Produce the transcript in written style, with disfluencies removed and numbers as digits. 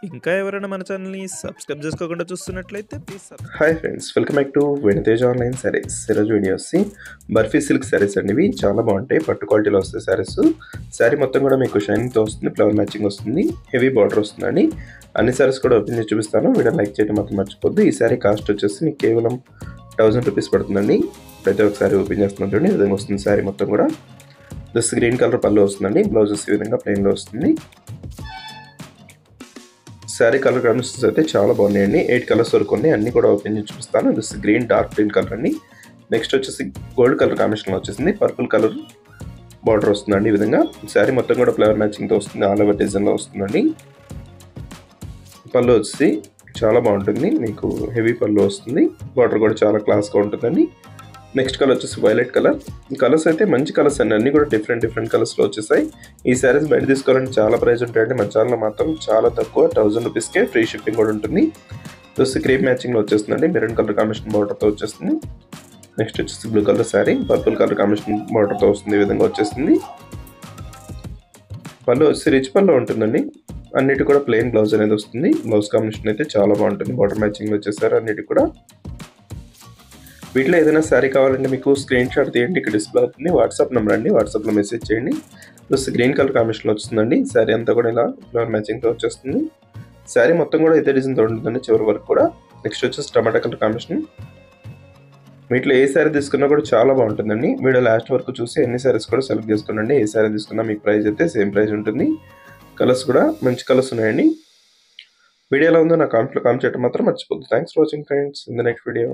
ఇంకా ఎవరైనా మన ఛానల్‌ని సబ్స్క్రైబ్ చేసుకోకుండా చూస్తున్నట్లయితే please hi friends, welcome back to వెనితేజ్ online saris. ఈరోజు వీడియో వచ్చి బర్ఫీ సిల్క్ సారీస్ అండి. ఇవి చాలా బాగుంటాయి, పట్టు క్వాలిటీలో వస్తాయి సారీస్. శారీ మొత్తం కూడా మీకు షైనింగ్తో వస్తుంది, ఫ్లవర్ మ్యాచింగ్ వస్తుంది, హెవీ బార్డర్ వస్తుందండి. అన్ని సారీస్ కూడా ఓపెన్ చేసి చూపిస్తాను, వీడియో లైక్ చేయడం మాత్రం మర్చిపోద్దు. ఈ సారీ కాస్ట్ వచ్చేసి మీకు కేవలం 1000 రూపీస్ పడుతుందండి. ప్రతి ఒక్కసారి ఓపెన్ చేస్తున్నాం చూడండి, ఈ విధంగా వస్తుంది శారీ మొత్తం కూడా. జస్ట్ గ్రీన్ కలర్ పళ్ళు వస్తుందండి, బ్లౌజెస్ ఈ విధంగా ప్లెయిన్లో వస్తుంది. శారీ కలర్ కాంబినేషన్స్ అయితే చాలా బాగున్నాయండి. 8 కలర్స్ వరకు ఉన్నాయి, అన్ని కూడా ఓపెన్ చేసి చూపిస్తాను. This green, dark green colour అండి. నెక్స్ట్ వచ్చేసి గోల్డ్ కలర్ కాంబినేషన్లో వచ్చేసింది, పర్పుల్ కలర్ బార్డర్ వస్తుందండి. ఈ విధంగా శారీ మొత్తం కూడా ఫ్లవర్ మ్యాచింగ్తో వస్తుంది, ఆల్ ఓవర్ డిజైన్లో వస్తుందండి. పళ్ళు వచ్చి చాలా బాగుంటుంది, మీకు హెవీ పళ్ళు వస్తుంది. బార్డర్ కూడా చాలా క్లాస్గా ఉంటుందండి. నెక్స్ట్ కలర్ వచ్చేసి వైలెట్ కలర్. కలర్స్ అయితే మంచి కలర్స్ అండి, అన్ని కూడా డిఫరెంట్ కలర్స్లో వచ్చేసాయి. ఈ శారీస్ బయట తీసుకోవాలంటే చాలా ప్రైస్ ఉంటాయండి, మన ఛానల్లో మాత్రం చాలా తక్కువ 1000 రూపీస్కే ఫ్రీ షిప్పింగ్ కూడా ఉంటుంది. ప్లస్ క్రీమ్ మ్యాచింగ్లో వచ్చేస్తుందండి, మెరూన్ కలర్ కాంబినేషన్ బార్డర్తో వచ్చేస్తుంది. నెక్స్ట్ వచ్చేసి blue colour saree, purple colour combination బార్డర్తో వస్తుంది, ఈ విధంగా వచ్చేస్తుంది. పళ్ళు వచ్చి రిచ్ పళ్ళు ఉంటుందండి, అన్నిటి కూడా ప్లెయిన్ బ్లౌజ్ అనేది వస్తుంది. బ్లౌజ్ కాంబినేషన్ అయితే చాలా బాగుంటుంది, బార్డర్ మ్యాచింగ్ వచ్చేసారు అన్నిటి కూడా. వీటిలో ఏదైనా శారీ కావాలంటే మీకు స్క్రీన్ షాట్ తీయండి, ఇక్కడ డిస్ప్లే అవుతుంది. వాట్సాప్ నెంబర్ అండి, వాట్సాప్లో మెసేజ్ చేయండి. ప్లస్ గ్రీన్ కలర్ కాంబినేషన్లో వస్తుందండి. శారీ అంతా కూడా ఇలా ఫ్లవర్ మ్యాచింగ్తో వచ్చేస్తుంది. శారీ మొత్తం కూడా ఇదే డిజైన్తో ఉంటుందండి చివరి వరకు కూడా. నెక్స్ట్ వచ్చేసి టమాటా కలర్ కాంబినేషన్. వీటిలో ఏ శారీ తీసుకున్నా కూడా చాలా బాగుంటుందండి. వీడియో లాస్ట్ వరకు చూసి ఎన్ని శారీస్ కూడా సెలెక్ట్ చేసుకోండి. ఏ శారీ తీసుకున్నా మీకు ప్రైస్ అయితే సేమ్ ప్రైస్ ఉంటుంది. కలర్స్ కూడా మంచి కలర్స్ ఉన్నాయండి. వీడియోలో ఉందో నా కామెంట్లో కామెంట్ చేయడం మాత్రం మర్చిపోద్దు. Thanks for watching friends, in the next video.